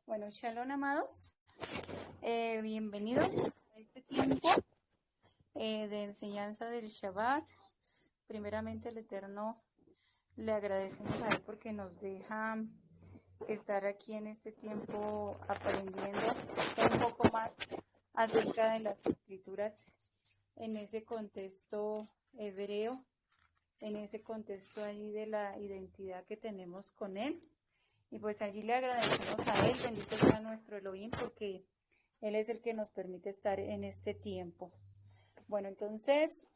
Bueno, shalom amados, bienvenidos a este tiempo de enseñanza del Shabbat. Primeramente el Eterno le agradecemos a Él porque nos deja estar aquí en este tiempo aprendiendo un poco más acerca de las escrituras en ese contexto hebreo, en ese contexto ahí de la identidad que tenemos con Él. Y pues allí le agradecemos a Él, bendito sea nuestro Elohim, porque Él es el que nos permite estar en este tiempo. Bueno, entonces,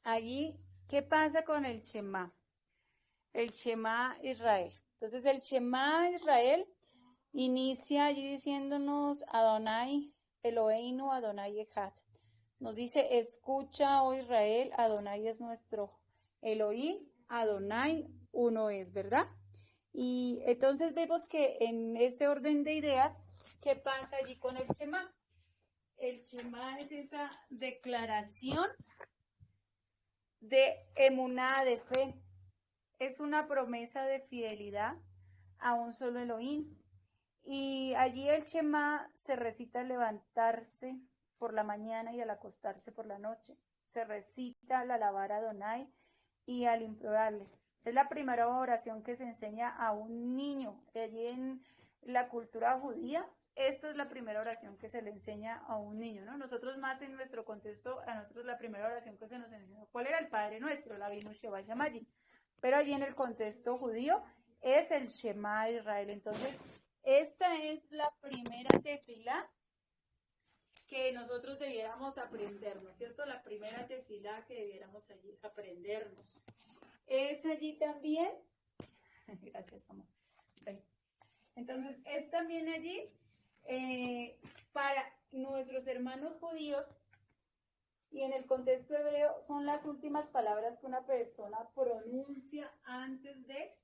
allí, ¿qué pasa con el Shema? El Shema Israel. Entonces, el Shema Israel inicia allí diciéndonos Adonai Eloheinu, Adonai Echad. Nos dice, escucha, oh Israel, Adonai es nuestro Elohim, Adonai uno es, ¿verdad? Y entonces vemos que en este orden de ideas, ¿qué pasa allí con el Shema? El Shema es esa declaración de emuná, de fe. Es una promesa de fidelidad a un solo Elohim. Y allí el Shema se recita al levantarse por la mañana y al acostarse por la noche. Se recita al alabar a Adonai y al implorarle. Es la primera oración que se enseña a un niño. Allí en la cultura judía, esta es la primera oración que se le enseña a un niño, ¿no? Nosotros más en nuestro contexto, a nosotros la primera oración que se nos enseñó, ¿cuál era? El Padre Nuestro, la Binu Sheva Shamayim. Pero allí en el contexto judío es el Shema Israel. Entonces, esta es la primera tefilá que nosotros debiéramos aprendernos, ¿cierto? La primera tefilá que debiéramos allí aprendernos. Es allí también, gracias amor. Entonces, es también allí para nuestros hermanos judíos y en el contexto hebreo son las últimas palabras que una persona pronuncia antes de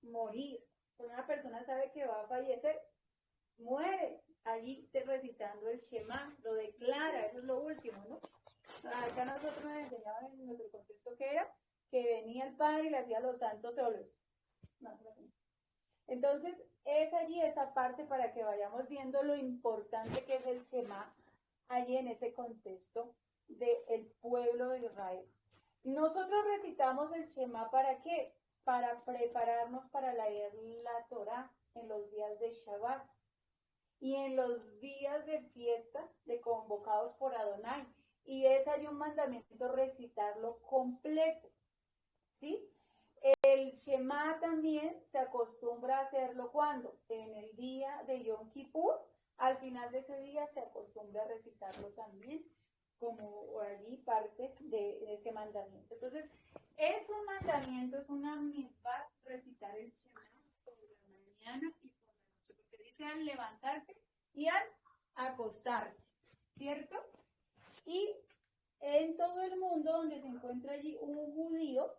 morir. Cuando una persona sabe que va a fallecer, muere allí recitando el Shema, lo declara, eso es lo último, ¿no? Acá nosotros nos enseñaban en nuestro contexto que era que venía el Padre y le hacía los santos solos. No. Entonces, es allí esa parte para que vayamos viendo lo importante que es el Shema allí en ese contexto del pueblo de Israel. Nosotros recitamos el Shema ¿para qué? Para prepararnos para leer la Torah en los días de Shabbat y en los días de fiesta de convocados por Adonai. Y es allí un mandamiento recitarlo completo, ¿sí? El Shema también se acostumbra a hacerlo cuando en el día de Yom Kippur, al final de ese día se acostumbra a recitarlo también como allí parte de ese mandamiento. Entonces, es un mandamiento, es una misma recitar el Shema por la mañana y por la noche, porque dice al levantarte y al acostarte, ¿cierto? Y en todo el mundo donde se encuentra allí un judío,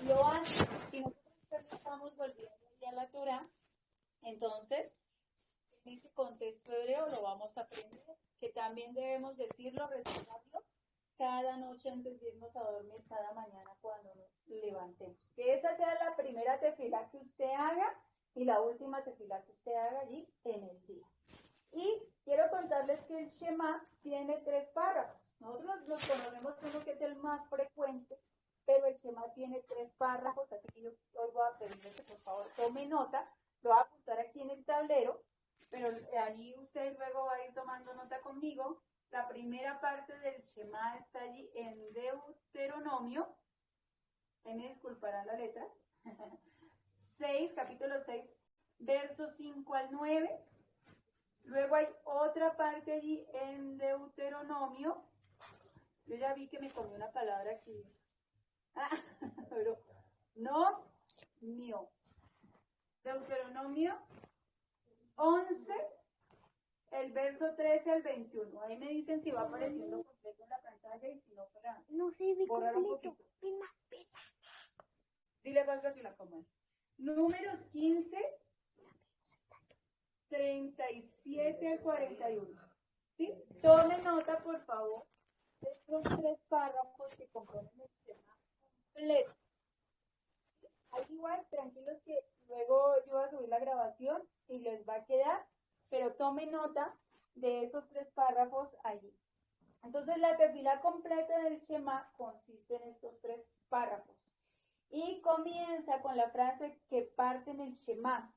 lo hace y nosotros estamos volviendo ya a la Torah. Entonces, en ese contexto hebreo lo vamos a aprender, que también debemos decirlo, recitarlo cada noche antes de irnos a dormir, cada mañana cuando nos levantemos. Que esa sea la primera tefilá que usted haga y la última tefilá que usted haga allí en el día. Y quiero contarles que el Shema tiene 3 párrafos. Nosotros los conocemos uno que es el más frecuente, pero el Shema tiene 3 párrafos, así que yo hoy voy a pedirle que por favor tome nota, lo voy a apuntar aquí en el tablero, pero allí usted luego va a ir tomando nota conmigo. La primera parte del Shema está allí en Deuteronomio, ahí me disculparán la letra, 6, capítulo 6, versos 5 al 9. Luego hay otra parte allí en Deuteronomio. Yo ya vi que me comí una palabra aquí. Pero no mío. Deuteronomio 11, el verso 13 al 21. Ahí me dicen si va apareciendo completo en la pantalla y si no, para no se ve borrar un completo. poquito. Ven más, ven. Dile algo que la coman. Números 15, 37 al 41. ¿Sí? Tome nota, por favor, de estos 3 párrafos que componen el tema completo. Ahí igual, tranquilos que luego yo voy a subir la grabación y les va a quedar, pero tomen nota de esos 3 párrafos allí. Entonces la tefilá completa del Shema consiste en estos 3 párrafos y comienza con la frase que parte en el Shema.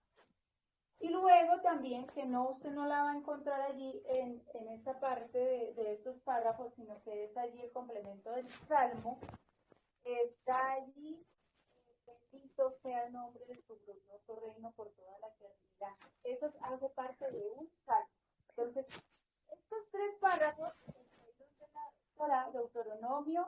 Y luego también, que no, usted no la va a encontrar allí en esa parte de estos párrafos, sino que es allí el complemento del Salmo. Está allí, bendito sea el nombre de tu glorioso reino por toda la eternidad. Eso hace parte de un Salmo. Entonces, estos 3 párrafos, de la Torá, Deuteronomio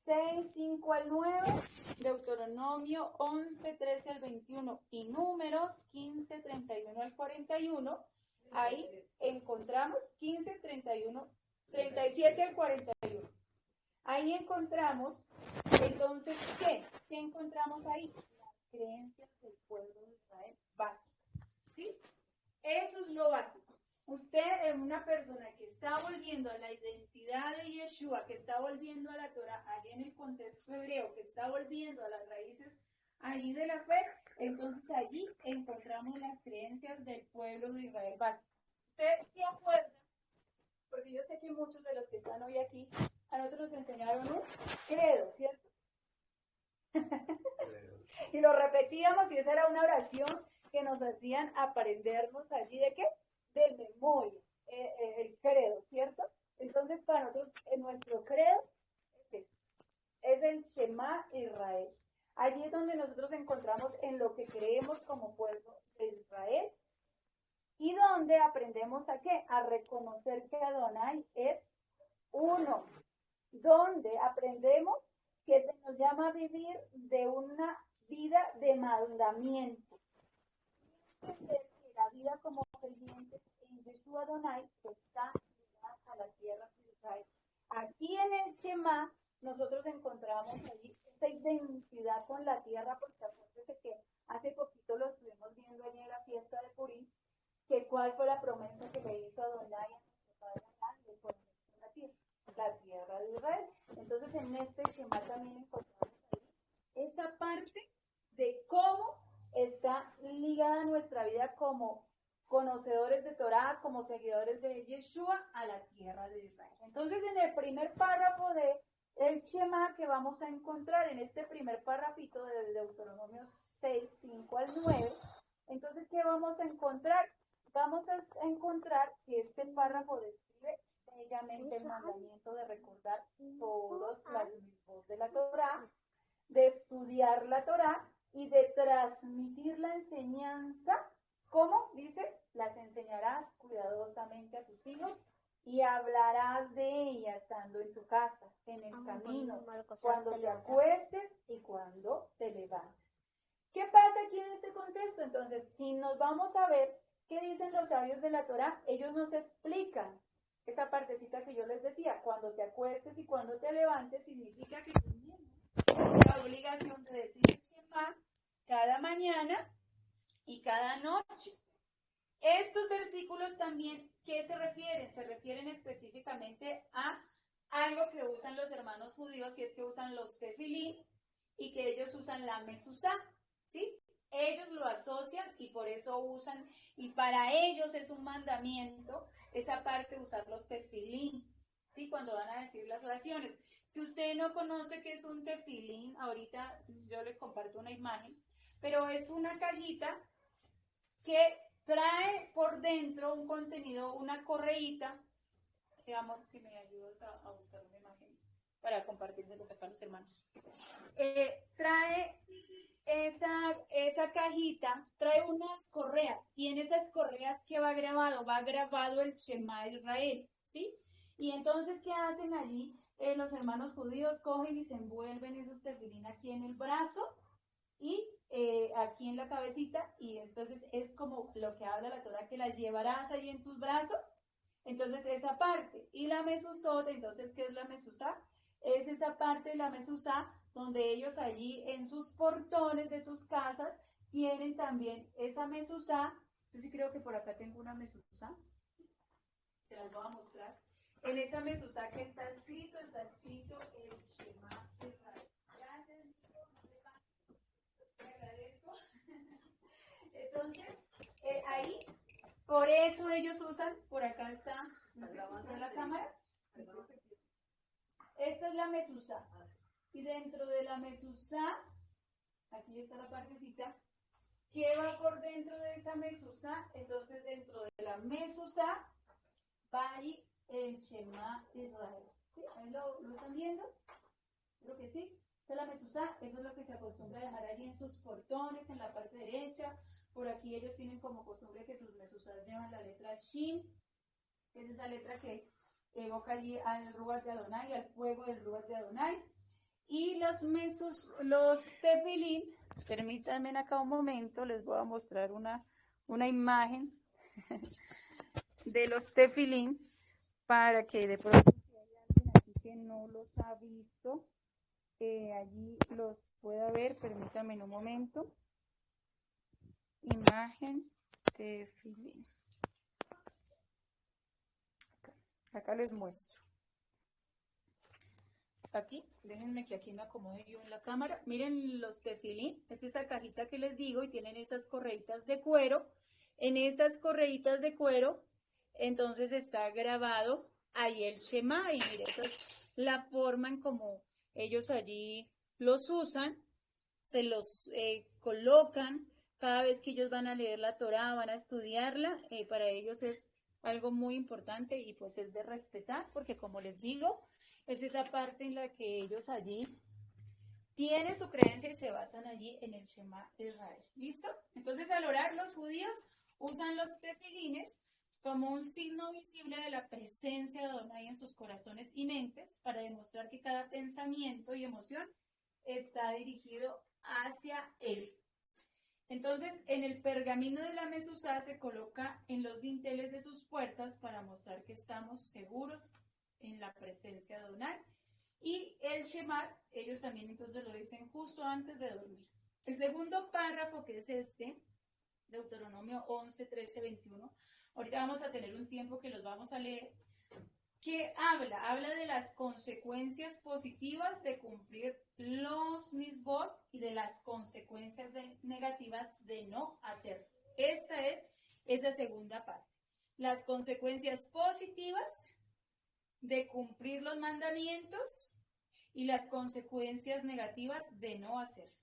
6, 5 al 9, Deuteronomio 11, 13 al 21 y Números 15, 31 al 41. Ahí encontramos 15, 31, 37 al 41. Ahí encontramos, entonces, ¿qué encontramos ahí? Las creencias del pueblo de Israel básicas, ¿sí? Eso es lo básico. Usted es una persona que está volviendo a la identidad de Yeshua, que está volviendo a la Torah, allí en el contexto hebreo, que está volviendo a las raíces allí de la fe, entonces allí encontramos las creencias del pueblo de Israel básicas. Usted se acuerda, porque yo sé que muchos de los que están hoy aquí, a nosotros nos enseñaron un credo, ¿cierto? Y lo repetíamos y esa era una oración que nos hacían aprendernos allí de qué? De memoria, el credo, ¿cierto? Entonces para nosotros, en nuestro credo, es el Shema Israel. Allí es donde nosotros encontramos en lo que creemos como pueblo de Israel y donde aprendemos a qué? A reconocer que Adonai es uno, donde aprendemos que se nos llama a vivir de una vida de mandamiento. Entender que la vida como creyentes en Yeshua Adonai está ligada a la tierra de Israel. Aquí en el Shema nosotros encontramos allí esa identidad con la tierra, porque acuérdense que hace poquito lo estuvimos viendo allí en la fiesta de Purim, que cuál fue la promesa que le hizo Adonai a nuestro padre Adán de poner la tierra de Israel. Entonces en este Shema también encontramos ahí esa parte de cómo está ligada nuestra vida como conocedores de Torah, como seguidores de Yeshua a la tierra de Israel. Entonces en el primer párrafo de el Shema que vamos a encontrar en este primer párrafito de Deuteronomio 6, 5 al 9, entonces ¿qué vamos a encontrar? Vamos a encontrar que este párrafo describe bellamente el mandamiento de recordar todas las mitzvot de la Torah, de estudiar la Torah y de transmitir la enseñanza. ¿Cómo? Dice, las enseñarás cuidadosamente a tus hijos y hablarás de ella estando en tu casa, en el camino, cuando te acuestes y cuando te levantes. ¿Qué pasa aquí en este contexto? Entonces, si nos vamos a ver qué dicen los sabios de la Torah, ellos nos explican esa partecita que yo les decía, cuando te acuestes y cuando te levantes, significa que tú tienes la obligación de decir el Shema cada mañana y cada noche. Estos versículos también, ¿qué se refieren? Se refieren específicamente a algo que usan los hermanos judíos, y es que usan los tefilín y que ellos usan la mesuzá, ¿sí? Ellos lo asocian y por eso usan, y para ellos es un mandamiento esa parte de usar los tefilín, ¿sí? Cuando van a decir las oraciones. Si usted no conoce qué es un tefilín, ahorita yo le comparto una imagen, pero es una cajita que trae por dentro un contenido, una correíta. Amor, si me ayudas a buscar una imagen para compartírselos acá a los hermanos. Trae esa cajita, trae unas correas, y en esas correas, ¿qué va grabado? Va grabado el Shema Israel, ¿sí? Y entonces, ¿qué hacen allí? Los hermanos judíos cogen y se envuelven esos tefilín aquí en el brazo y aquí en la cabecita, y entonces es como lo que habla la Torah, que las llevarás ahí en tus brazos. Entonces esa parte, y la mesuzot, entonces ¿qué es la mesuzá? Es esa parte de la mesuzá donde ellos allí en sus portones de sus casas tienen también esa mesuzá. Yo sí creo que por acá tengo una mesuzá, se las voy a mostrar. En esa mesuzá que está escrito el Shema Israel. Gracias, te agradezco. Entonces, ahí, por eso ellos usan, por acá está grabando la cámara. Esta es la mezuzá. Y dentro de la mezuzá, aquí está la partecita, ¿qué va por dentro de esa mezuzá? Entonces, dentro de la mezuzá va ahí el Shema Israel. ¿Sí? ¿Ahí lo están viendo? Creo que sí. Esa es la mezuzá, eso es lo que se acostumbra a dejar allí en sus portones, en la parte derecha. Por aquí ellos tienen como costumbre que sus mezuzás llevan la letra Shin, que es esa letra que evoca allí al Ruach de Adonai, al fuego del Ruach de Adonai. Y los tefilín, permítanme acá un momento, les voy a mostrar una imagen de los tefilín para que de pronto si hay alguien aquí que no los ha visto, allí los pueda ver. Permítanme un momento. Imagen tefilín. Acá les muestro. Aquí, déjenme que aquí me acomode yo en la cámara. Miren los tefilín, es esa cajita que les digo y tienen esas correitas de cuero. En esas correitas de cuero, entonces está grabado ahí el Shema y miren, esa es la forma en como ellos allí los usan, se los colocan cada vez que ellos van a leer la Torá, van a estudiarla, para ellos es algo muy importante y pues es de respetar porque como les digo, es esa parte en la que ellos allí tienen su creencia y se basan allí en el Shema Israel. ¿Listo? Entonces al orar los judíos usan los tefilines como un signo visible de la presencia de Adonai en sus corazones y mentes para demostrar que cada pensamiento y emoción está dirigido hacia él. Entonces, en el pergamino de la mezuzá se coloca en los dinteles de sus puertas para mostrar que estamos seguros en la presencia de Adonai. Y el Shema, ellos también entonces lo dicen justo antes de dormir. El segundo párrafo, que es este, Deuteronomio 11, 13, 21, ahorita vamos a tener un tiempo que los vamos a leer, que habla de las consecuencias positivas de cumplir los misbot y de las consecuencias negativas de no hacerlo. Esta es esa segunda parte. Las consecuencias positivas de cumplir los mandamientos y las consecuencias negativas de no hacerlo.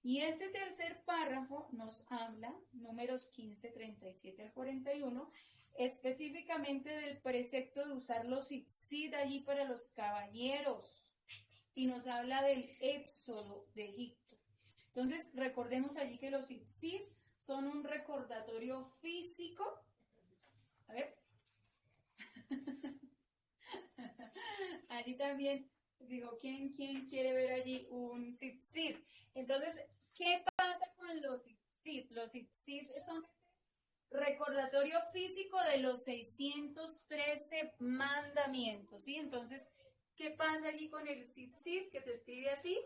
Y este tercer párrafo nos habla, números 15, 37 al 41, específicamente del precepto de usar los tzitzit allí para los caballeros. Y nos habla del éxodo de Egipto. Entonces, recordemos allí que los tzitzit son un recordatorio físico. A ver. Allí también digo, ¿quién quiere ver allí un tzitzit? Entonces, ¿qué pasa con los tzitzit? Los tzitzit son recordatorio físico de los 613 mandamientos, ¿sí? Entonces, ¿qué pasa allí con el tzitzit, que se escribe así?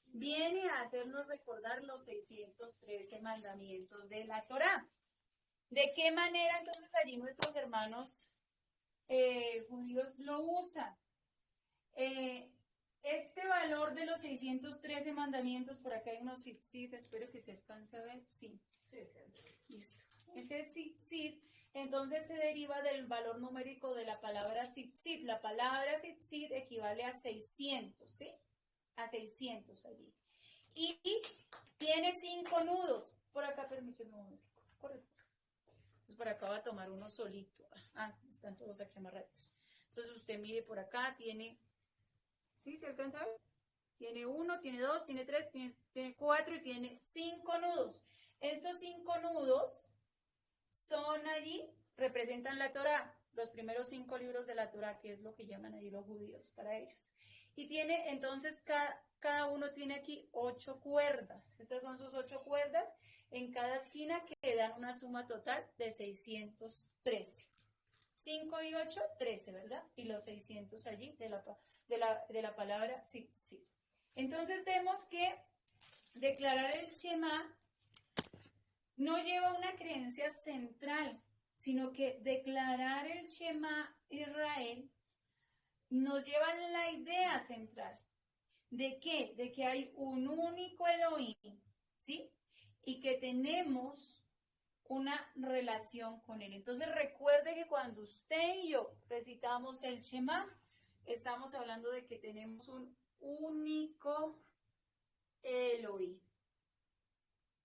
Viene a hacernos recordar los 613 mandamientos de la Torá. ¿De qué manera entonces allí nuestros hermanos judíos lo usan? Este valor de los 613 mandamientos, por acá hay unos tzitzit, espero que se alcance a ver, sí. Listo. Ese tzitzit, entonces se deriva del valor numérico de la palabra tzitzit. La palabra tzitzit equivale a 600, ¿sí? A 600 allí. Y tiene 5 nudos. Por acá, permíteme un momento. Correcto. Entonces por acá va a tomar uno solito. Ah, están todos aquí amarrados. Entonces usted mire por acá, tiene... ¿Sí? ¿Se alcanza a ver? Tiene 1, tiene 2, tiene 3, tiene 4 y tiene 5 nudos. Estos 5 nudos son allí, representan la Torá, los primeros 5 libros de la Torá, que es lo que llaman allí los judíos para ellos. Y tiene, entonces, cada uno tiene aquí 8 cuerdas. Estas son sus 8 cuerdas en cada esquina que dan una suma total de 613. 5 y 8, 13, ¿verdad? Y los 600 allí de la palabra tzitzit. Entonces vemos que declarar el Shema no lleva una creencia central, sino que declarar el Shema Israel nos lleva a la idea central. ¿De qué? De que hay un único Elohim, ¿sí? y que tenemos una relación con Él. Entonces recuerde que cuando usted y yo recitamos el Shema, estamos hablando de que tenemos un único Elohim.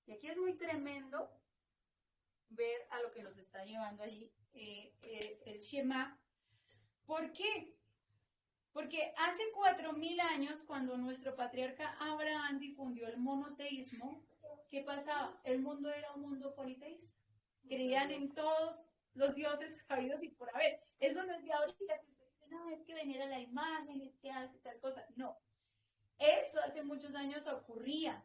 Y aquí es muy tremendo ver a lo que nos está llevando allí el Shema. ¿Por qué? Porque hace 4000 años, cuando nuestro patriarca Abraham difundió el monoteísmo, ¿qué pasaba? El mundo era un mundo politeísta. Creían en todos los dioses habidos y por haber. Eso no es de ahorita que usted dice, no, es que venera la imagen, es que hace tal cosa. No, eso hace muchos años ocurría.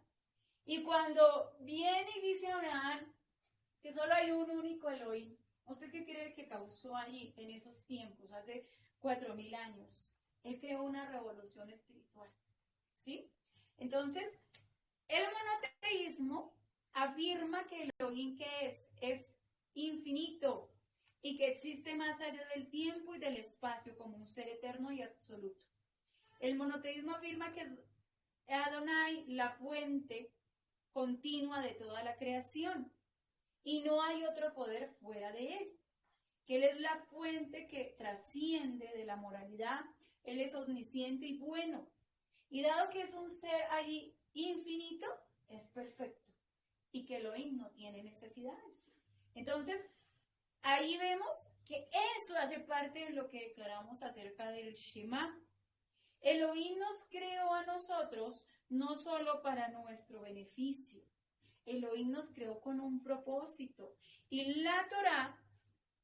Y cuando viene y dice Abraham que solo hay un único Elohim, ¿usted qué cree que causó allí en esos tiempos, hace 4000 años? Él creó una revolución espiritual, ¿sí? Entonces, el monoteísmo afirma que el Elohim que es infinito y que existe más allá del tiempo y del espacio como un ser eterno y absoluto. El monoteísmo afirma que es Adonai la fuente continua de toda la creación y no hay otro poder fuera de él, que él es la fuente que trasciende de la moralidad, él es omnisciente y bueno, y dado que es un ser allí infinito, es perfecto, y que Elohim no tiene necesidades. Entonces, ahí vemos que eso hace parte de lo que declaramos acerca del Shema. Elohim nos creó a nosotros no solo para nuestro beneficio, Elohim nos creó con un propósito, y la Torá,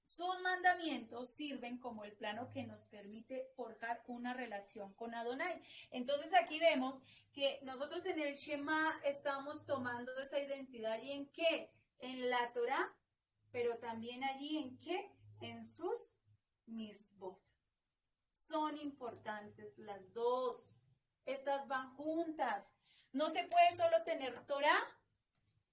sus mandamientos sirven como el plano que nos permite forjar una relación con Adonai. Entonces aquí vemos que nosotros en el Shema estamos tomando esa identidad. ¿Y en qué? En la Torá, pero también allí en qué? En sus misbot. Son importantes las dos. Estas van juntas. No se puede solo tener Torá,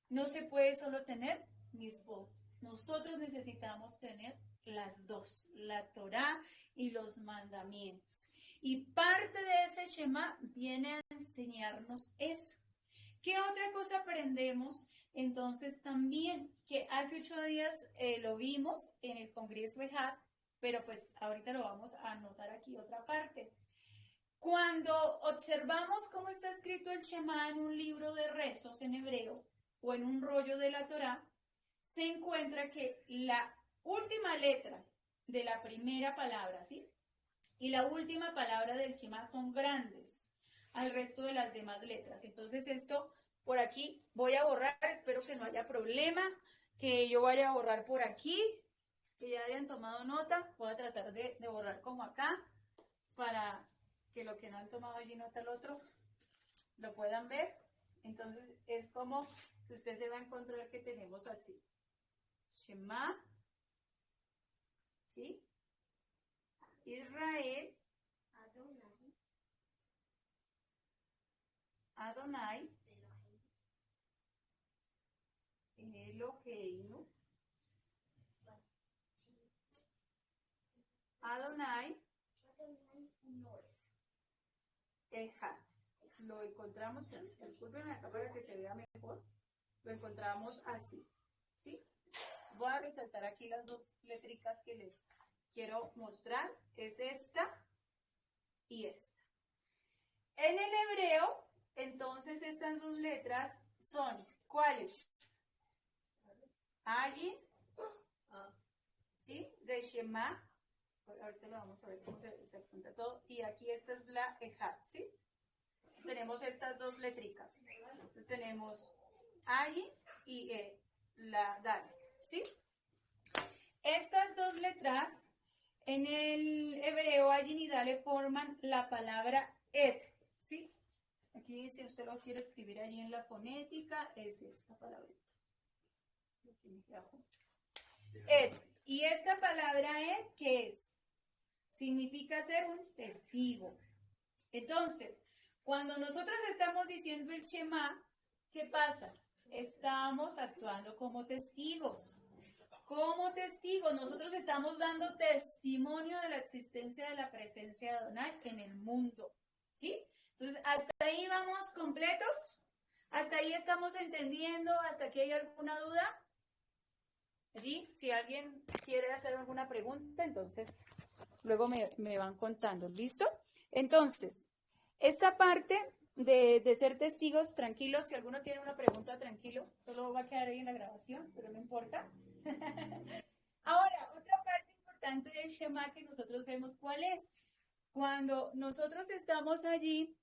no se puede solo tener misbot. Nosotros necesitamos tener las dos, la Torá y los mandamientos. Y parte de ese Shema viene a enseñarnos eso. ¿Qué otra cosa aprendemos? Entonces también, que hace 8 días lo vimos en el Congreso EJAD, pero pues ahorita lo vamos a anotar aquí otra parte. Cuando observamos cómo está escrito el Shema en un libro de rezos en hebreo o en un rollo de la Torá, se encuentra que la última letra de la primera palabra, ¿sí? Y la última palabra del Shema son grandes al resto de las demás letras. Entonces esto por aquí voy a borrar, espero que no haya problema, que yo vaya a borrar por aquí, que ya hayan tomado nota. Voy a tratar de borrar como acá, para que lo que no han tomado allí nota el otro lo puedan ver. Entonces es como que usted se va a encontrar que tenemos así. Shema, ¿sí? Israel, Adonai, Eloheinu, Adonai, Ejad. Lo encontramos, discúlpenme acá para que se vea mejor, lo encontramos así, ¿sí? Voy a resaltar aquí las dos letricas que les quiero mostrar, es esta y esta. En el hebreo, entonces estas dos letras son, ¿cuáles? Allí, ¿sí? De Shema, ahorita lo vamos a ver cómo se apunta todo, y aquí esta es la Ejad, ¿sí? Tenemos estas dos letricas, entonces tenemos allí y la Dalet, ¿sí? Estas dos letras en el hebreo allí y Dalet forman la palabra Et, ¿sí? Aquí si usted lo quiere escribir allí en la fonética, es esta palabrita. Et. Y esta palabra Et, ¿qué es? Significa ser un testigo. Entonces, cuando nosotros estamos diciendo el Shema, ¿qué pasa? Estamos actuando como testigos. Como testigos, nosotros estamos dando testimonio de la existencia de la presencia de Adonai en el mundo, ¿sí? Entonces, ¿hasta ahí vamos completos? ¿Hasta ahí estamos entendiendo? ¿Hasta aquí hay alguna duda? Allí, si alguien quiere hacer alguna pregunta, entonces luego me van contando. ¿Listo? Entonces, esta parte de ser testigos, tranquilos, si alguno tiene una pregunta, tranquilo, solo va a quedar ahí en la grabación, pero no importa. Ahora, otra parte importante del Shema que nosotros vemos, ¿cuál es? Cuando nosotros estamos allí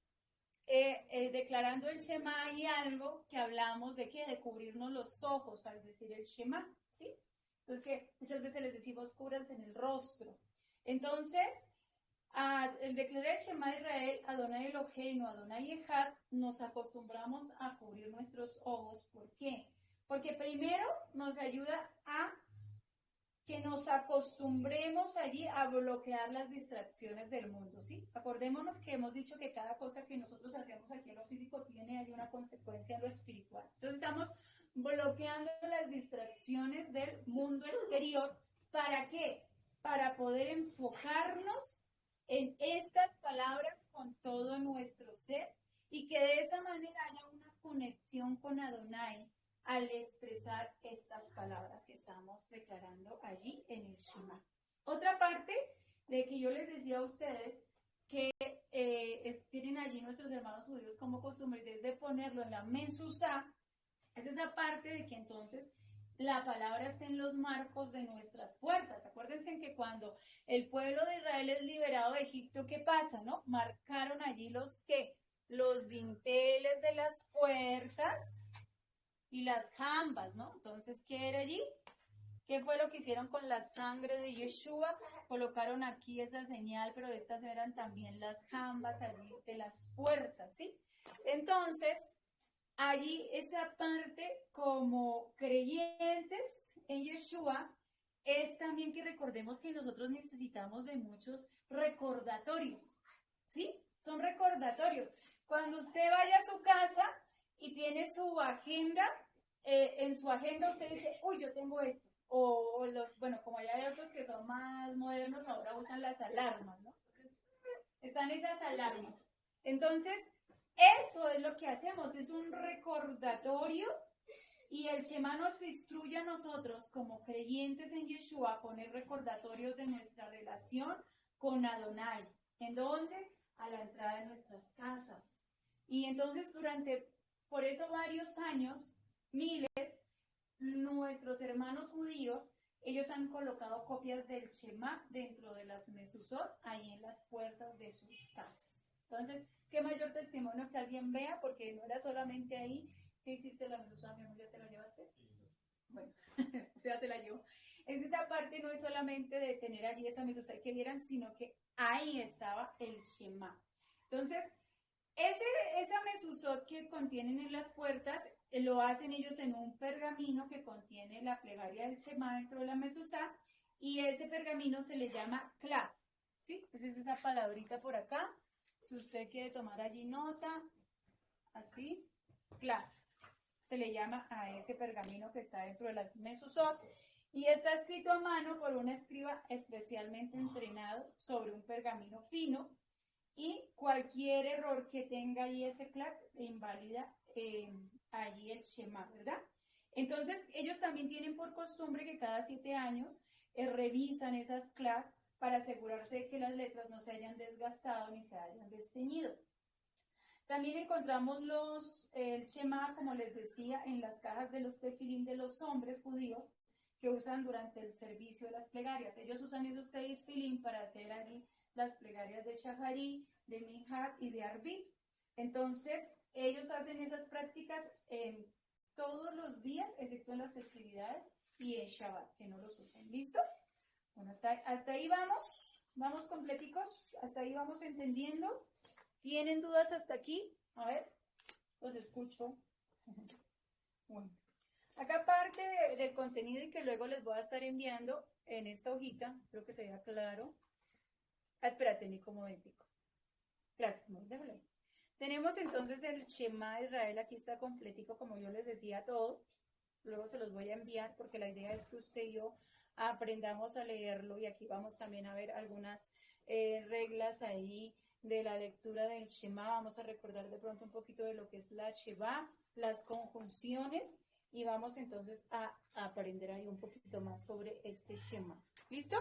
declarando el Shema, hay algo que hablamos de que de cubrirnos los ojos al decir el Shema, ¿sí? Entonces que muchas veces les decimos cúbranse en el rostro. Entonces, el declarar el Shema Israel, Adonai Eloheinu, Adonai Echad, nos acostumbramos a cubrir nuestros ojos. ¿Por qué? Porque primero nos ayuda a que nos acostumbremos allí a bloquear las distracciones del mundo, ¿sí? Acordémonos que hemos dicho que cada cosa que nosotros hacemos aquí en lo físico tiene allí una consecuencia en lo espiritual. Entonces estamos bloqueando las distracciones del mundo exterior. ¿Para qué? Para poder enfocarnos en estas palabras con todo nuestro ser y que de esa manera haya una conexión con Adonai al expresar estas palabras que estamos declarando allí en el Shema. Otra parte de que yo les decía a ustedes que tienen allí nuestros hermanos judíos como costumbre de ponerlo en la mezuzá, es esa parte de que entonces la palabra está en los marcos de nuestras puertas. Acuérdense que cuando el pueblo de Israel es liberado de Egipto, ¿qué pasa, no? Marcaron allí los dinteles de las puertas y las jambas, ¿no? Entonces, ¿qué era allí? ¿Qué fue lo que hicieron con la sangre de Yeshua? Colocaron aquí esa señal, pero estas eran también las jambas allí de las puertas, ¿sí? Entonces, allí esa parte como creyentes en Yeshua es también que recordemos que nosotros necesitamos de muchos recordatorios, ¿sí? Son recordatorios. Cuando usted vaya a su casa y tiene su agenda, en su agenda usted dice, uy, yo tengo esto. O bueno, como ya hay otros que son más modernos, ahora usan las alarmas, ¿no? Entonces, están esas alarmas. Entonces, eso es lo que hacemos, es un recordatorio y el Shema nos instruye a nosotros como creyentes en Yeshua a poner recordatorios de nuestra relación con Adonai. ¿En dónde? A la entrada de nuestras casas. Y entonces por eso varios años, miles, nuestros hermanos judíos, ellos han colocado copias del Shema dentro de las mezuzot, ahí en las puertas de sus casas. Entonces, qué mayor testimonio que alguien vea, porque no era solamente ahí que hiciste la mezuzá, mi amor, ¿ya te la llevaste? Bueno, ya se la llevó. Es esa parte, no es solamente de tener allí esa mezuzá que vieran, sino que ahí estaba el Shema. Entonces, esa mezuzot que contienen en las puertas, lo hacen ellos en un pergamino que contiene la plegaria del Shema dentro de la mezuzá, y ese pergamino se le llama clav, ¿sí? Esa es esa palabrita por acá. Si usted quiere tomar allí nota, así, clav. Se le llama a ese pergamino que está dentro de las mezuzot, y está escrito a mano por un escriba especialmente entrenado sobre un pergamino fino, y cualquier error que tenga ahí ese clav invalida allí el Shema, ¿verdad? Entonces, ellos también tienen por costumbre que cada 7 años revisan esas clav para asegurarse de que las letras no se hayan desgastado ni se hayan desteñido. También encontramos el Shema, como les decía, en las cajas de los tefilín de los hombres judíos que usan durante el servicio de las plegarias. Ellos usan esos tefilín para hacer allí las plegarias de Shaharí, de Minhat y de Arbit. Entonces, ellos hacen esas prácticas en todos los días, excepto en las festividades y en Shabbat, que no los usan. ¿Listo? Bueno, hasta ahí vamos completicos, hasta ahí vamos entendiendo. ¿Tienen dudas hasta aquí? A ver, los escucho. Bueno, acá parte del contenido y que luego les voy a estar enviando en esta hojita, espero que se vea claro. Espérate, ni como momentico. Gracias, déjale. Tenemos entonces el Shema de Israel, aquí está completico, como yo les decía todo. Luego se los voy a enviar porque la idea es que usted y yo aprendamos a leerlo, y aquí vamos también a ver algunas reglas ahí de la lectura del Shema. Vamos a recordar de pronto un poquito de lo que es la Shema, las conjunciones, y vamos entonces a aprender ahí un poquito más sobre este Shema. ¿Listo?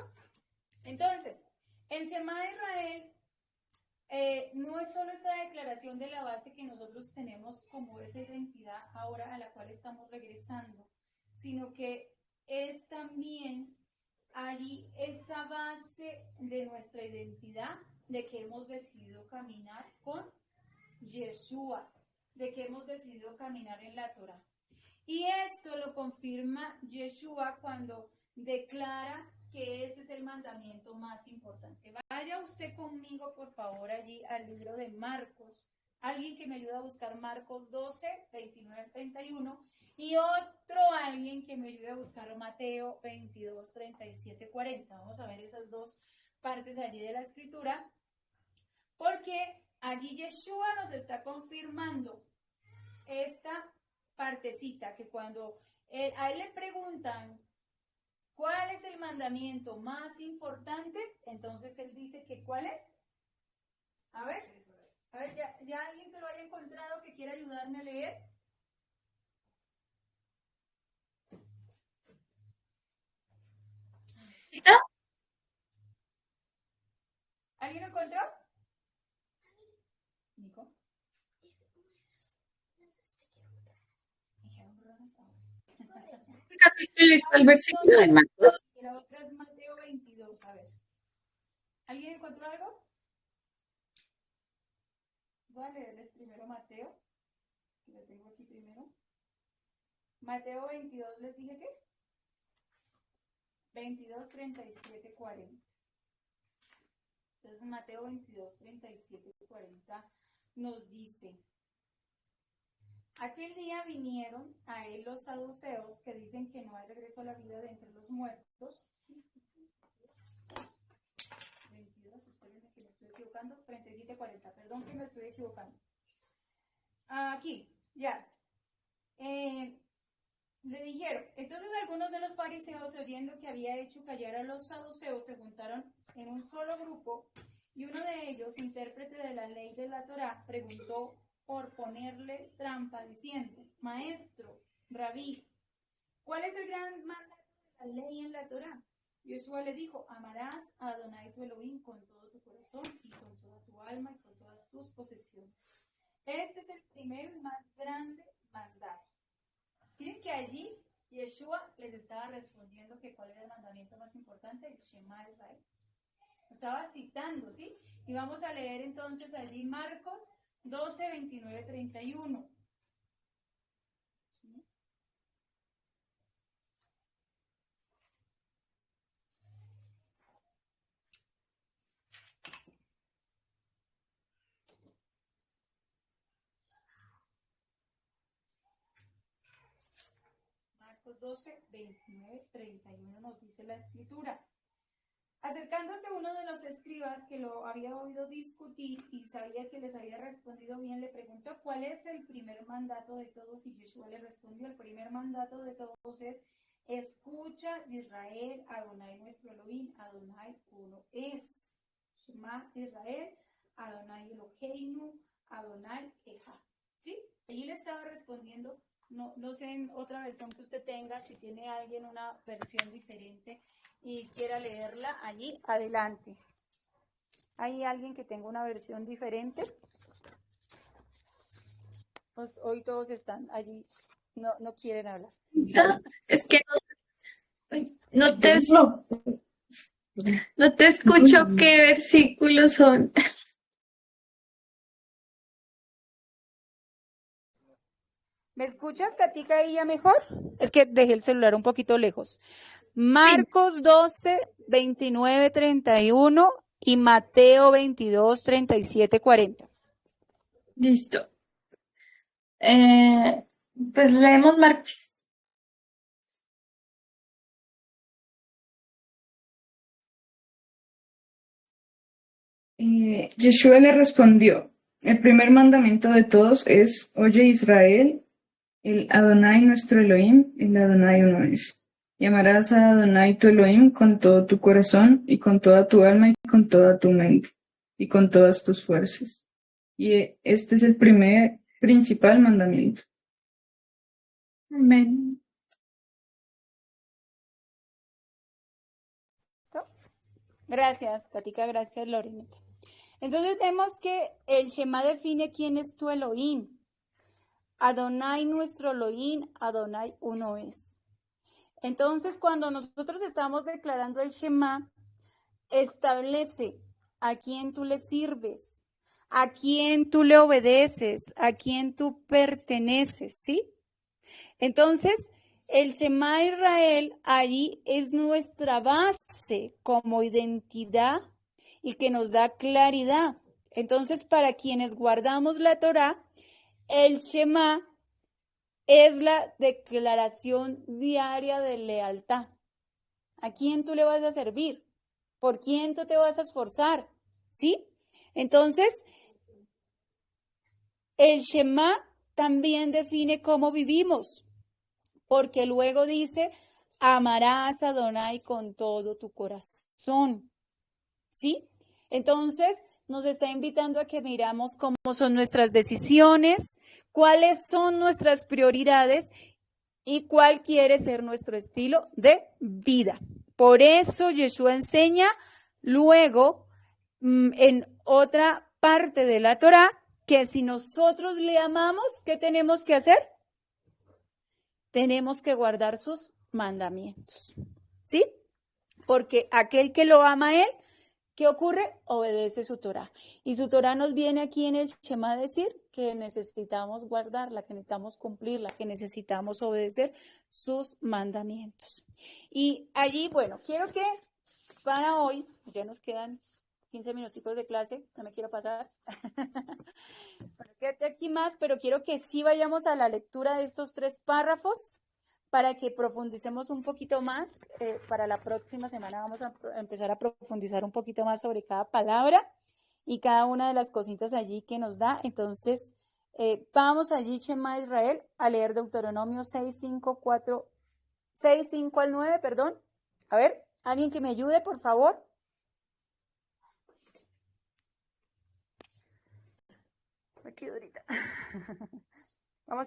Entonces, el Shema de Israel no es solo esa declaración de la base que nosotros tenemos como esa identidad ahora a la cual estamos regresando, sino que es también allí esa base de nuestra identidad, de que hemos decidido caminar con Yeshua, de que hemos decidido caminar en la Torah. Y esto lo confirma Yeshua cuando declara que ese es el mandamiento más importante. Vaya usted conmigo, por favor, allí al libro de Marcos. Alguien que me ayude a buscar Marcos 12, 29, 31. Y otro alguien que me ayude a buscar Mateo 22, 37, 40. Vamos a ver esas dos partes allí de la escritura. Porque allí Yeshua nos está confirmando esta partecita que cuando a él le preguntan ¿cuál es el mandamiento más importante? Entonces él dice que ¿cuál es? A ver, ya alguien que lo haya encontrado que quiera ayudarme a leer. ¿Alguien lo encontró? Nico. Capítulo y cuál versículo de Marcos. Y la otra es Mateo 22, a ver. ¿Alguien encontró algo? Voy a leerles primero Mateo, que lo tengo aquí primero. Mateo 22, ¿les dije qué? 22, 37, 40. Entonces Mateo 22, 37, 40 nos dice: aquel día vinieron a él los saduceos que dicen que no hay regreso a la vida de entre los muertos. 22, espérenme que me estoy equivocando. 37, 40, perdón que me estoy equivocando. Aquí, ya. Le dijeron, entonces algunos de los fariseos, oyendo que había hecho callar a los saduceos, se juntaron en un solo grupo, y uno de ellos, intérprete de la ley de la Torá, preguntó por ponerle trampa, diciendo: maestro, rabí, ¿cuál es el gran mandato de la ley en la Torá? Yeshua le dijo: amarás a Adonai tu Elohim con todo tu corazón y con toda tu alma y con todas tus posesiones. Este es el primer y más grande mandato. Miren que allí Yeshua les estaba respondiendo que cuál era el mandamiento más importante, el Shema Israel. Estaba citando, ¿sí? Y vamos a leer entonces allí Marcos 12, 29, 31. ¿Sí? Marcos 12, 29, 31 nos dice la escritura. Acercándose uno de los escribas que lo había oído discutir y sabía que les había respondido bien, le preguntó: ¿cuál es el primer mandato de todos? Y Yeshua le respondió: el primer mandato de todos es: escucha, Israel, Adonai nuestro Elohim, Adonai uno es. Shema Israel, Adonai Eloheinu, Adonai Ejad. ¿Sí? Allí le estaba respondiendo. No sé en otra versión que usted tenga, si tiene alguien una versión diferente y quiera leerla, allí adelante. ¿Hay alguien que tenga una versión diferente? Pues hoy todos están allí, no quieren hablar. Es que no te escucho qué versículos son. ¿Me escuchas, Katica, ahí ya mejor? Es que dejé el celular un poquito lejos. Marcos 12, 29, 31 y Mateo 22, 37, 40. Listo. Pues leemos Marcos. Yeshua le respondió: el primer mandamiento de todos es: oye Israel, el Adonai nuestro Elohim, el Adonai uno es. Y amarás a Adonai tu Elohim con todo tu corazón y con toda tu alma y con toda tu mente. y con todas tus fuerzas. Y este es el primer principal mandamiento. Amén. Gracias, Katica, gracias, Lorenita. Entonces vemos que el Shema define quién es tu Elohim. Adonai, nuestro Elohim, Adonai uno es. Entonces, cuando nosotros estamos declarando el Shema, establece a quién tú le sirves, a quién tú le obedeces, a quién tú perteneces, ¿sí? Entonces, el Shema Israel allí es nuestra base como identidad y que nos da claridad. Entonces, para quienes guardamos la Torá, el Shema es la declaración diaria de lealtad. ¿A quién tú le vas a servir? ¿Por quién tú te vas a esforzar? ¿Sí? Entonces, el Shema también define cómo vivimos, porque luego dice, amarás a Adonai con todo tu corazón. ¿Sí? Entonces, nos está invitando a que miramos cómo son nuestras decisiones, cuáles son nuestras prioridades y cuál quiere ser nuestro estilo de vida. Por eso Yeshua enseña luego en otra parte de la Torá que si nosotros le amamos, ¿qué tenemos que hacer? Tenemos que guardar sus mandamientos. ¿Sí? Porque aquel que lo ama a él, ¿qué ocurre? Obedece su Torá. Y su Torá nos viene aquí en el Shema a decir que necesitamos guardarla, que necesitamos cumplirla, que necesitamos obedecer sus mandamientos. Y allí, bueno, quiero que para hoy, ya nos quedan 15 minutitos de clase, no me quiero pasar. Bueno, quédate aquí más, pero quiero que sí vayamos a la lectura de estos 3 párrafos para que profundicemos un poquito más. Para la próxima semana vamos a empezar a profundizar un poquito más sobre cada palabra y cada una de las cositas allí que nos da. Entonces, vamos allí, Shema Israel, a leer Deuteronomio 6, 5 al 9, perdón. A ver, alguien que me ayude, por favor. Aquí ahorita.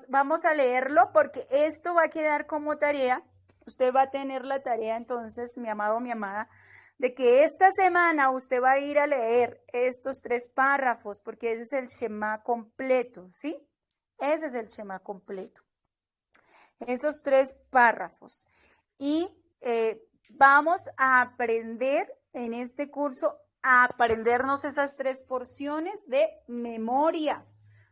Vamos a leerlo porque esto va a quedar como tarea. Usted va a tener la tarea entonces, mi amado, mi amada, de que esta semana usted va a ir a leer estos 3 párrafos porque ese es el Shema completo, ¿sí? Ese es el Shema completo. Esos 3 párrafos. Y vamos a aprender en este curso a aprendernos esas 3 porciones de memoria.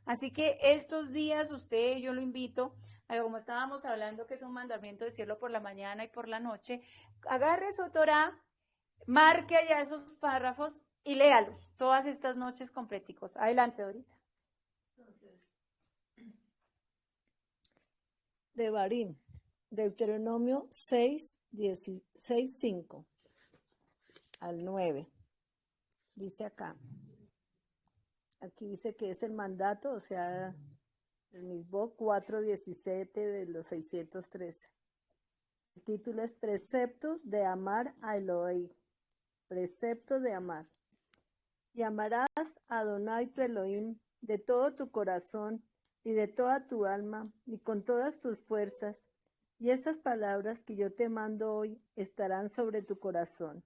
Así que estos días usted, yo lo invito, como estábamos hablando que es un mandamiento decirlo por la mañana y por la noche, agarre su Torá, marque allá esos párrafos y léalos todas estas noches completicos. Adelante, Dorita. Entonces, Devarim, Deuteronomio 6, 5 al 9. Dice acá. Aquí dice que es el mandato, o sea, el mismo 4:17 de los 613. El título es Precepto de amar a Elohim. Precepto de amar. Y amarás a Adonai tu Elohim de todo tu corazón y de toda tu alma y con todas tus fuerzas. Y estas palabras que yo te mando hoy estarán sobre tu corazón.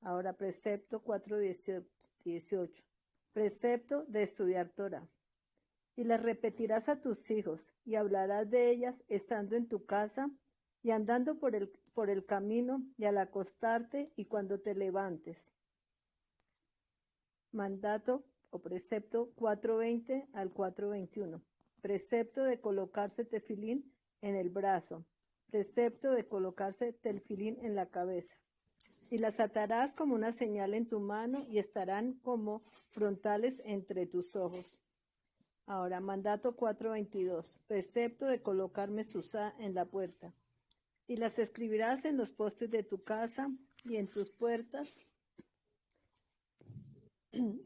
Ahora precepto 4:18. Precepto de estudiar Torah. Y las repetirás a tus hijos y hablarás de ellas estando en tu casa y andando por el camino y al acostarte y cuando te levantes. Mandato o precepto 4:20 al 4:21. Precepto de colocarse tefilín en el brazo. Precepto de colocarse tefilín en la cabeza. Y las atarás como una señal en tu mano y estarán como frontales entre tus ojos. Ahora, mandato 4:22. Precepto de colocar mezuzá en la puerta. Y las escribirás en los postes de tu casa y en tus puertas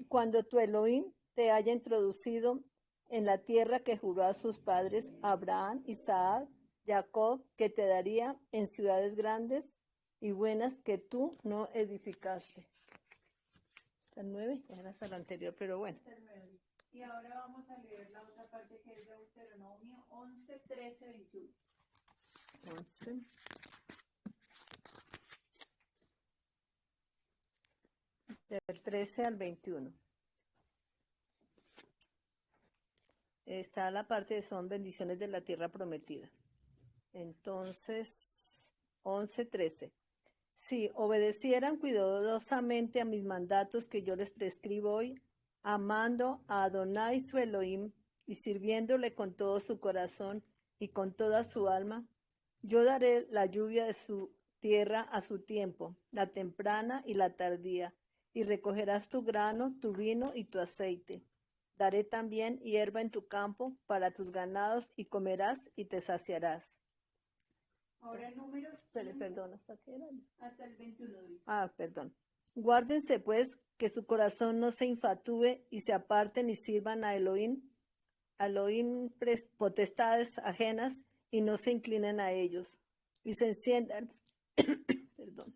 cuando tu Elohim te haya introducido en la tierra que juró a sus padres, Abraham, Isaac, Jacob, que te daría en ciudades grandes y buenas que tú no edificaste. Hasta el 9, era hasta el anterior, pero bueno. Hasta el 9. Y ahora vamos a leer la otra parte que es Deuteronomio 11, 13, 21. 11. Del 13 al 21. Está la parte de son bendiciones de la tierra prometida. Entonces, 11:13. Si obedecieran cuidadosamente a mis mandatos que yo les prescribo hoy, amando a Adonai su Elohim y sirviéndole con todo su corazón y con toda su alma, yo daré la lluvia de su tierra a su tiempo, la temprana y la tardía, y recogerás tu grano, tu vino y tu aceite. Daré también hierba en tu campo para tus ganados y comerás y te saciarás. Ahora números Perdón, ¿hasta qué era? hasta el 21. Perdón. Guárdense pues que su corazón no se infatúe y se aparten y sirvan a Elohim potestades ajenas y no se inclinen a ellos. Y se encienda perdón.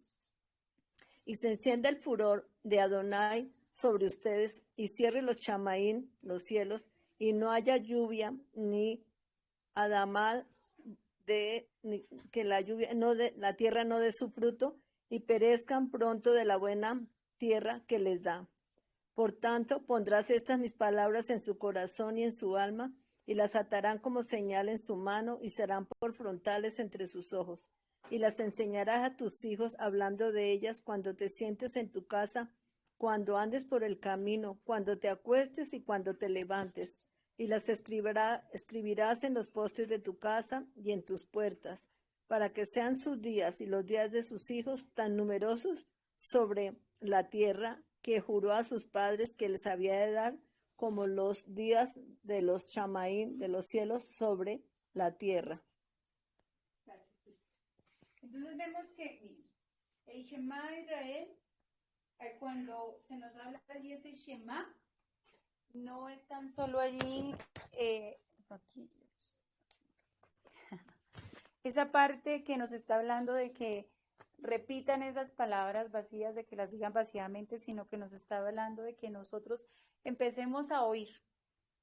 Y se encienda el furor de Adonai sobre ustedes y cierre los chamaín, los cielos, y no haya lluvia ni adamal que la lluvia la tierra no dé su fruto y perezcan pronto de la buena tierra que les da. Por tanto, pondrás estas mis palabras en su corazón y en su alma, y las atarán como señal en su mano y serán por frontales entre sus ojos. Y las enseñarás a tus hijos hablando de ellas cuando te sientes en tu casa, cuando andes por el camino, cuando te acuestes y cuando te levantes. Y las escribirás en los postes de tu casa y en tus puertas, para que sean sus días y los días de sus hijos tan numerosos sobre la tierra que juró a sus padres que les había de dar, como los días de los chamaín de los cielos sobre la tierra. Entonces vemos que, miren, el Shema de Israel, cuando se nos habla allí ese Shema, no es tan solo allí, esa parte que nos está hablando de que repitan esas palabras vacías, de que las digan vacíamente, sino que nos está hablando de que nosotros empecemos a oír,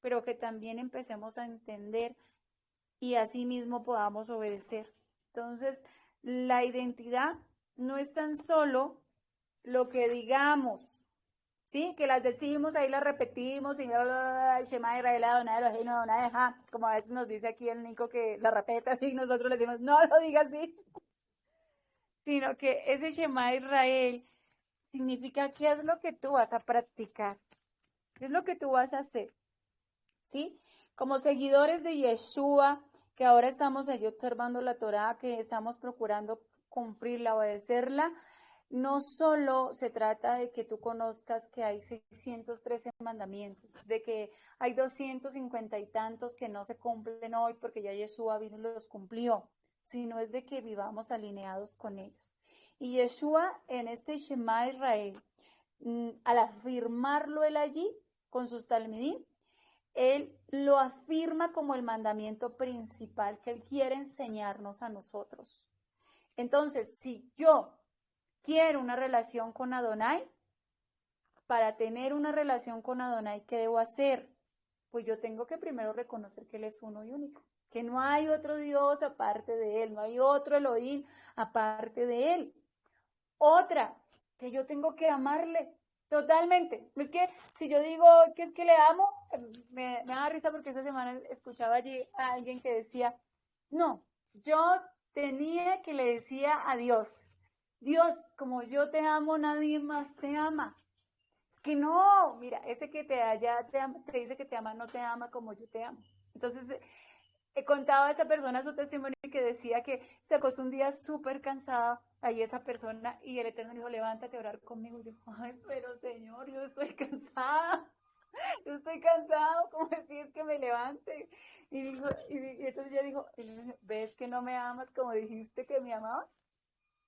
pero que también empecemos a entender y así mismo podamos obedecer. Entonces, la identidad no es tan solo lo que digamos, ¿sí? Que las decimos, ahí las repetimos, y Shema Israel, Adonai Elohim, Adonai Echad, como a veces nos dice aquí el Nico que la repeta así, y nosotros le decimos, no lo diga así, sino que ese Shema Israel significa qué es lo que tú vas a practicar, qué es lo que tú vas a hacer, ¿sí? Como seguidores de Yeshua, que ahora estamos allí observando la Torá, que estamos procurando cumplirla, obedecerla, no solo se trata de que tú conozcas que hay 613 mandamientos, de que hay 250 y tantos que no se cumplen hoy porque ya Yeshua vino y los cumplió, sino es de que vivamos alineados con ellos. Y Yeshua en este Shema Israel, al afirmarlo él allí con sus talmidim, él lo afirma como el mandamiento principal que él quiere enseñarnos a nosotros. Entonces, si yo quiero una relación con Adonai, para tener una relación con Adonai, ¿qué debo hacer? Pues yo tengo que primero reconocer que Él es uno y único, que no hay otro Dios aparte de Él, no hay otro Elohim aparte de Él. Otra, que yo tengo que amarle totalmente. Es que si yo digo que es que le amo, me da risa porque esta semana escuchaba allí a alguien que decía, no, yo tenía que le decía a Dios, Dios, como yo te amo, nadie más te ama. Es que no, mira, ese que te dice que te ama, no te ama como yo te amo. Entonces, contaba a esa persona su testimonio que decía que se acostó un día súper cansada ahí esa persona y el Eterno dijo, levántate a orar conmigo. Y yo, ay, pero Señor, yo estoy cansada. Yo estoy cansado, ¿cómo me pides que me levante? Y entonces ella dijo, ¿ves que no me amas como dijiste que me amabas?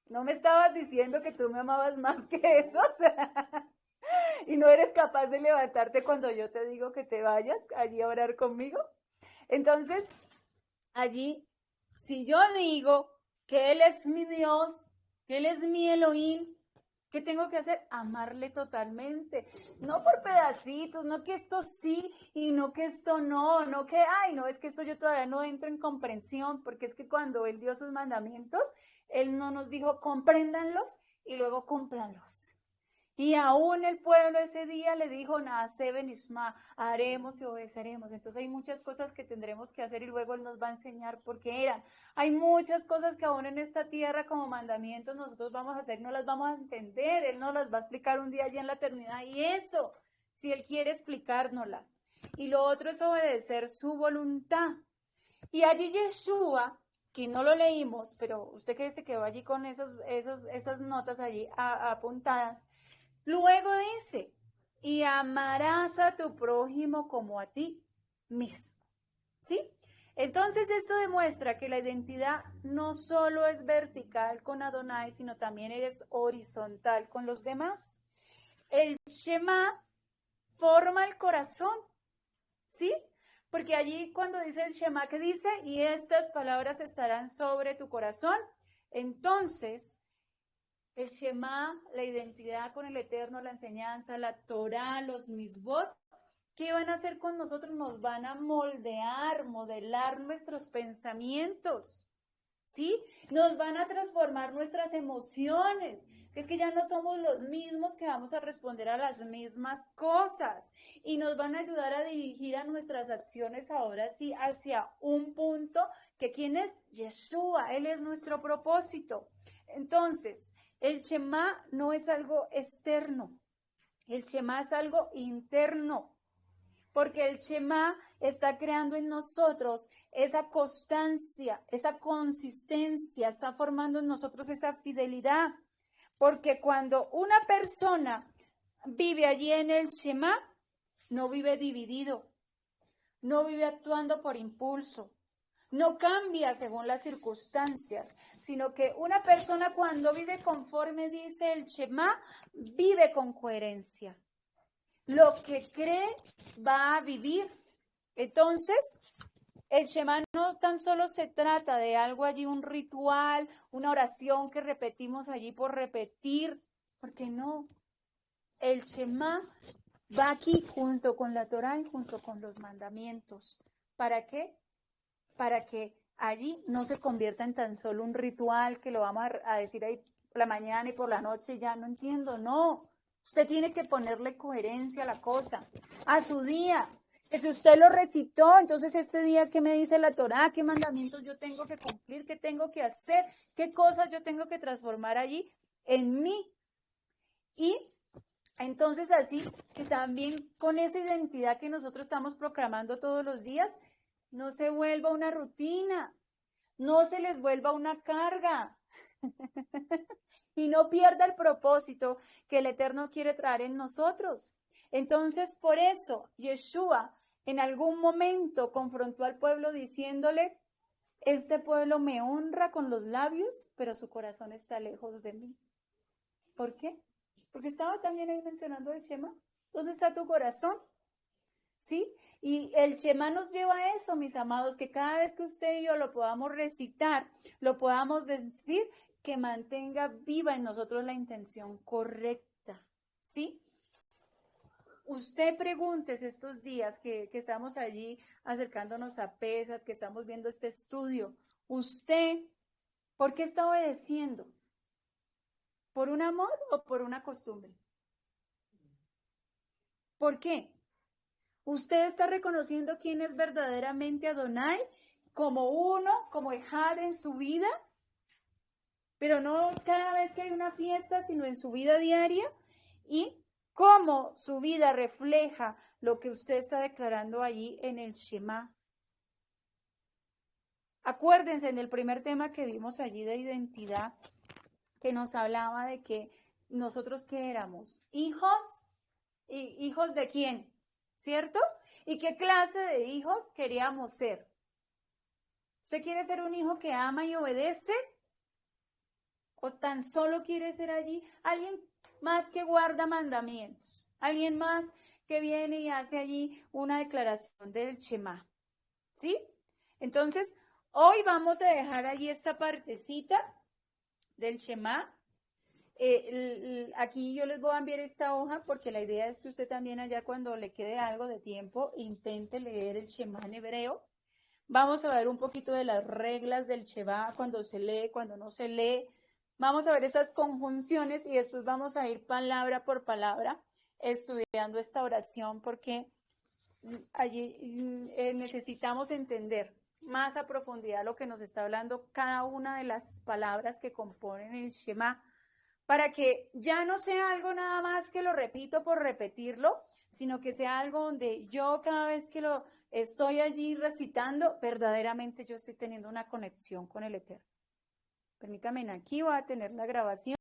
¿No me estabas diciendo que tú me amabas más que eso? O sea, y no eres capaz de levantarte cuando yo te digo que te vayas allí a orar conmigo. Entonces, allí, si yo digo que Él es mi Dios, que Él es mi Elohim, ¿Qué tengo que hacer? Amarle totalmente, no por pedacitos, no que esto sí y no que esto no, no que, ay, no, es que esto yo todavía no entro en comprensión, porque es que cuando Él dio sus mandamientos, Él no nos dijo compréndanlos y luego cúmplanlos. Y aún el pueblo ese día le dijo, Naase Benishma, haremos y obedeceremos. Entonces hay muchas cosas que tendremos que hacer y luego Él nos va a enseñar por qué eran. Hay muchas cosas que aún en esta tierra como mandamientos nosotros vamos a hacer, no las vamos a entender. Él nos las va a explicar un día allá en la eternidad. Y eso, si Él quiere explicárnoslas. Y lo otro es obedecer su voluntad. Y allí Yeshua, que no lo leímos, pero usted que se quedó allí con esas notas allí apuntadas, luego dice, y amarás a tu prójimo como a ti mismo. ¿Sí? Entonces esto demuestra que la identidad no solo es vertical con Adonai, sino también es horizontal con los demás. El Shema forma el corazón, ¿sí? Porque allí cuando dice el Shema, ¿qué dice? Y estas palabras estarán sobre tu corazón. Entonces, el Shema, la identidad con el Eterno, la enseñanza, la Torah, los misbot, ¿qué van a hacer con nosotros? Nos van a moldear, modelar nuestros pensamientos, ¿sí? Nos van a transformar nuestras emociones. Es que ya no somos los mismos que vamos a responder a las mismas cosas y nos van a ayudar a dirigir a nuestras acciones ahora sí hacia un punto que ¿quién es? Yeshua, Él es nuestro propósito. Entonces, el Shema no es algo externo, el Shema es algo interno, porque el Shema está creando en nosotros esa constancia, esa consistencia, está formando en nosotros esa fidelidad, porque cuando una persona vive allí en el Shema, no vive dividido, no vive actuando por impulso, no cambia según las circunstancias, sino que una persona cuando vive conforme dice el Shema, vive con coherencia. Lo que cree va a vivir. Entonces, el Shema no tan solo se trata de algo allí, un ritual, una oración que repetimos allí por repetir, porque no. El Shema va aquí junto con la Torah y junto con los mandamientos. ¿Para qué? Para que allí no se convierta en tan solo un ritual que lo vamos a decir ahí por la mañana y por la noche, ya no entiendo, no. Usted tiene que ponerle coherencia a la cosa, a su día. Que si usted lo recitó, entonces este día, ¿qué me dice la Torá? ¿Qué mandamientos yo tengo que cumplir? ¿Qué tengo que hacer? ¿Qué cosas yo tengo que transformar allí en mí? Y entonces así que también con esa identidad que nosotros estamos proclamando todos los días, no se vuelva una rutina, no se les vuelva una carga y no pierda el propósito que el Eterno quiere traer en nosotros. Entonces, por eso, Yeshua en algún momento confrontó al pueblo diciéndole, este pueblo me honra con los labios, pero su corazón está lejos de mí. ¿Por qué? Porque estaba también ahí mencionando el Shema. ¿Dónde está tu corazón? ¿Sí? Y el Shema nos lleva a eso, mis amados, que cada vez que usted y yo lo podamos recitar, lo podamos decir, que mantenga viva en nosotros la intención correcta, ¿sí? Usted pregúntese estos días que estamos allí acercándonos a PESAT, que estamos viendo este estudio, usted, ¿por qué está obedeciendo? ¿Por un amor o por una costumbre? ¿Por qué? Usted está reconociendo quién es verdaderamente Adonai como uno, como Ejad en su vida, pero no cada vez que hay una fiesta, sino en su vida diaria, y cómo su vida refleja lo que usted está declarando allí en el Shema. Acuérdense en el primer tema que vimos allí de identidad, que nos hablaba de que nosotros que éramos hijos, ¿y hijos de quién? ¿Cierto? ¿Y qué clase de hijos queríamos ser? ¿Usted quiere ser un hijo que ama y obedece? ¿O tan solo quiere ser allí alguien más que guarda mandamientos? ¿Alguien más que viene y hace allí una declaración del Shema? ¿Sí? Entonces, hoy vamos a dejar allí esta partecita del Shema. aquí yo les voy a enviar esta hoja porque la idea es que usted también allá cuando le quede algo de tiempo intente leer el Shema en hebreo. Vamos a ver un poquito de las reglas del Shema, cuando se lee, cuando no se lee. Vamos a ver esas conjunciones y después vamos a ir palabra por palabra estudiando esta oración porque allí necesitamos entender más a profundidad lo que nos está hablando cada una de las palabras que componen el Shema, para que ya no sea algo nada más que lo repito por repetirlo, sino que sea algo donde yo cada vez que lo estoy allí recitando, verdaderamente yo estoy teniendo una conexión con el Eterno. Permítanme, aquí voy a tener la grabación.